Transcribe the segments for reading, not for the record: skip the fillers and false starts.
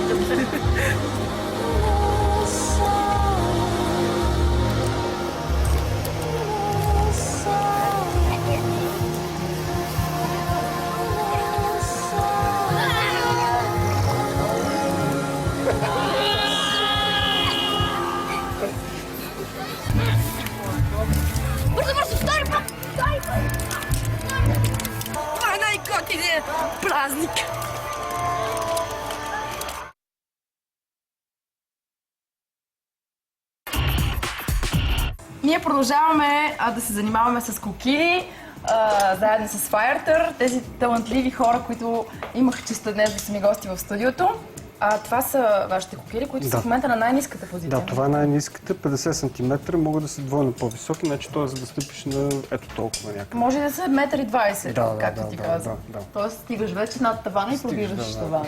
Това е най-готиният празник! Ние продължаваме да се занимаваме с кокили, заедно с Fireter, тези талантливи хора, които имаха честа днес да са ми гости в студиото. Това са вашите кокили, които са в момента на най-ниската позиция. Да, това е най-ниската, 50 см, могат да са двойно по-високи, значи т.е. за да стъпиш на ето толкова някъде. Може да са 1,20 м, както ти каза. Да. Тоест стигаш вече над тавана и пробираш тавана.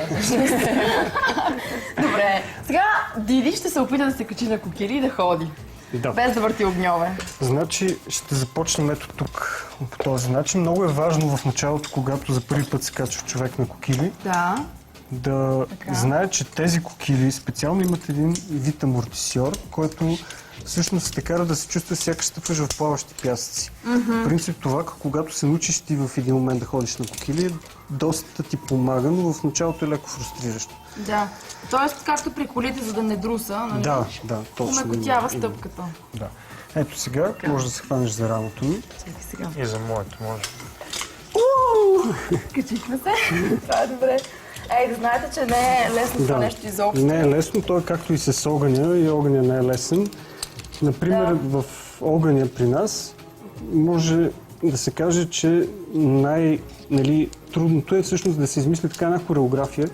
Добре, сега Диди ще се опита да се качи на кокили и да ходи. Да. Без да върти огньове. Значи ще започнем ето тук по този начин. Много е важно в началото, когато за първи път се качва човек на кокили, да знае, че тези кокили специално имат един вид амортисьор, който всъщност те кара да се чувства сякаш стъпваш в плаващи пясъци. В принцип това, когато се научиш ти в един момент да ходиш на кокили, доста ти помага, но в началото е леко фрустриращо. Да. Тоест, както при колите, за да не друса, нали? Да, точно. Умекотява стъпката. Да. Ето сега може да се хванеш за рамото ми. И за моето може. Качихме се. Това е добре. Да знаете, че не е лесно това нещо изобщо. Не е лесно, то е както и с огъня, и огъня не е лесен. Например, в огъня при нас може да се каже, че трудното е всъщност да се измисли така една хореография,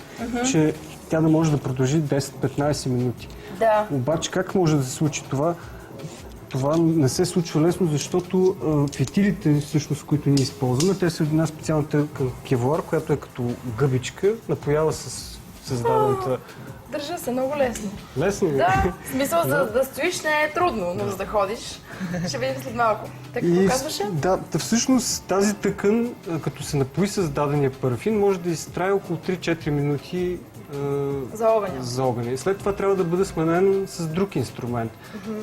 че тя да може да продължи 10-15 минути. Да. Обаче как може да се случи това? Това не се случва лесно, защото фитилите, всъщност, които ние използваме, те са една специална кевлар, която е като гъбичка, напоява с създадената... Държа се много лесно. Лесно ли? Да, в смисъл да стоиш не е трудно, но за да ходиш, ще видим след малко. Така какво казваше? Да, всъщност тази тъкан, като се напои с дадения парафин, може да изтрае около 3-4 минути за огъня. И след това трябва да бъде сменен с друг инструмент.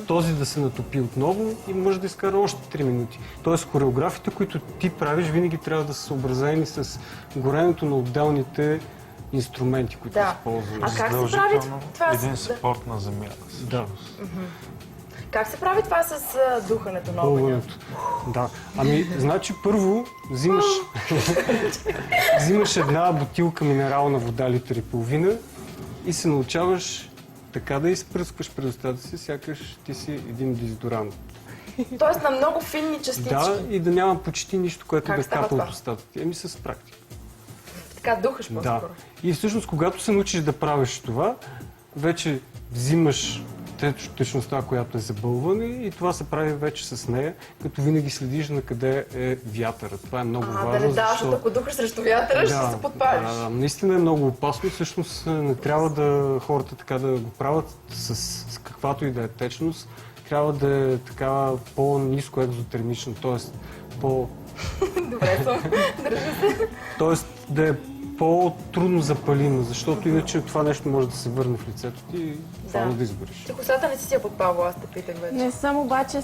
Този да се натопи отново и може да изкара още 3 минути. Тоест хореографите, които ти правиш, винаги трябва да са съобразени с горенето на отделните инструменти, които използваме. А как се прави това? Един спорт на земята. Да. Как се прави това с духането на огъня? Да. Значи първо взимаш една бутилка минерална вода, литър и половина и се научаваш така да изпръскваш през устата си, сякаш ти си един дезодорант. Тоест на много финни частички. Да, и да няма почти нищо, което да капа от устата ти. С практика. Така духаш по-скоро. Да. И всъщност, когато се научиш да правиш това, вече взимаш течността, която е забълвана и това се прави вече с нея, като винаги следиш на къде е вятъра. Това е много важно. Да не даваш, защото ако духаш срещу вятъра, ще се подпалиш. Да, наистина е много опасно. Всъщност не трябва хората така да го правят с каквато и да е течност. Трябва да е такава по-ниско екзотермична, т.е. Добре съм, държа се. Тоест да е по-трудно запалимо, защото иначе това нещо може да се върне в лицето ти и само да изгориш. Ти косата не си я подпалва, аз те питах вече. Не съм, обаче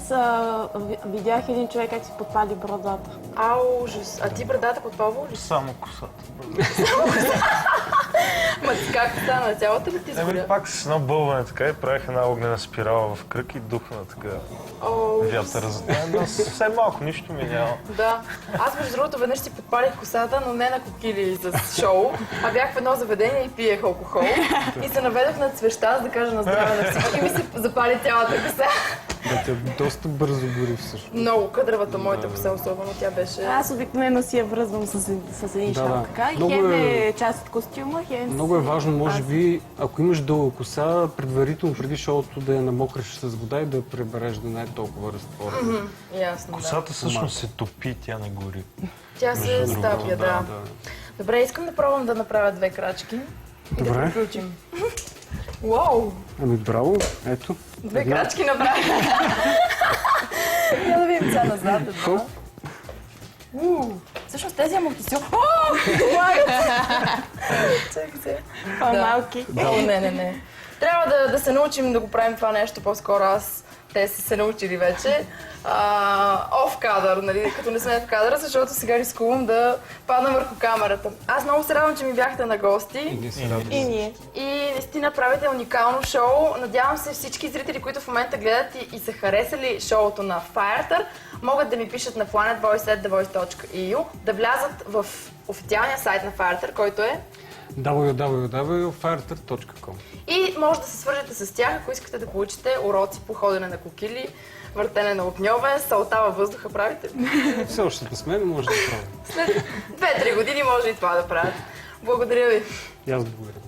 видях един човек как си подпали брадата. Ужас. А ти брадата подпалва ли? Само косата. Ма как стана? Цялата ли ти изгоря? Пак с едно бълване така и правих една огнена спирала в кръг и духна така вятър. Съвсем малко, нищо ми няма. Да. Аз между другото веднъж си подпалих косата, но не на кокили с шоу, а бях в едно заведение и пиех алкохол и се наведох на цвеща, за да кажа на здраве на всички и ми се запали цялата коса. Да, тя доста бързо гори всъщност. Много къдравата моята коса, особено тя беше... Аз обикновено си я връзвам с един шал така и хем е част от костюма, хем... Много е важно, може би, ако имаш дълга коса, предварително преди шоуто да я намокриш с вода и да я пребереш да не е толкова разтворена. Ясно, косата всъщност се топи, тя не гори. Тя се стапя, да. Добре, искам да пробвам да направя 2 крачки и да приключим. Уау! Браво, ето. 2 крачки направих. Да видим сега назад. Всъщност тези амортисьори... Чакай се. По-малки. О, не. Трябва да се научим да го правим това нещо по-скоро. Те са се научили вече. Оф кадър, нали, като не сме в кадъра, защото сега рискувам да падна върху камерата. Аз много се радвам, че ми бяхте на гости. И ние. И наистина правите уникално шоу. Надявам се всички зрители, които в момента гледат и са харесали шоуто на Fireter, могат да ми пишат на planetvoice@thevoice.eu, да влязат в официалния сайт на Fireter, който е www.fireter.com. и може да се свържете с тях, ако искате да получите уроци по ходене на кокили, въртене на огньове, салта във въздуха правите. Все още не сме, но може да правим. След 2-3 години може и това да правят. Благодаря ви. И аз благодаря.